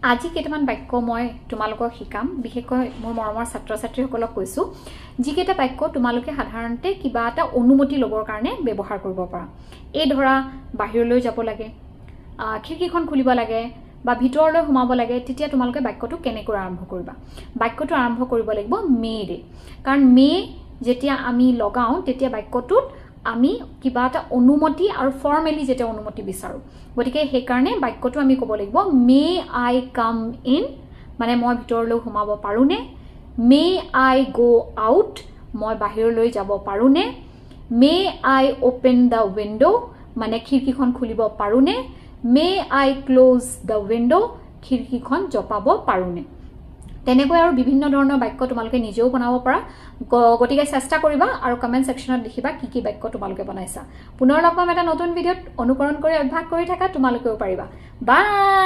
আজি কেইটামান বাক্য মই তোমালোকক শিকাম বিশেষকৈ মোৰ মৰমৰ ছাত্ৰ-ছাত্ৰীসকলক কৈছো যিকেইটা বাক্য তোমালোকে সাধাৰণতে কিবা এটা অনুমতি লবৰ কাৰণে ব্যৱহাৰ কৰিব পাৰা এই ধৰা বাহিৰলৈ যাব লাগে খিৰিকীখন খুলিব লাগে বা ভিতৰলৈ সোমাব লাগে তেতিয়া তোমালোকে বাক্যটো কেনেকৈ আৰম্ভ কৰিবা বাক্যটো আৰম্ভ কৰিব লাগিব মে ৰে কাৰণ মে যেতিয়া আমি লগাও তেতিয়া বাক্যটোত আমি কিবা এটা অনুমতি আৰু ফৰ্মেলি যেটা অনুমতি বিচাৰো গতিকে সেই কাৰণে বাক্যটো আমি ক'ব লাগিব মে আই কাম ইন মানে মই ভিতৰলৈ সোমাব পাৰোনে মে আই গো আউট মই বাহিৰলৈ যাব পাৰোনে may I open da window মানে খিৰিকীখন খুলিব পাৰোনে may I close da window খিৰিকীখন জপাব পাৰোনে তেনেকৈ আৰু বিভিন্ন ধৰণৰ বাক্য তোমালোকে নিজেও বনাব পাৰা গতিকে চেষ্টা কৰিবা আৰু কমেন্ট সেকশনত লিখিবা কি বাক্য তোমালোকে বনাইছা পুনৰ লগ পাম এটা নতুন ভিডিঅত অনুকৰণ কৰি অভ্যাস কৰি থাকা তোমালোকেও পাৰিবা বাই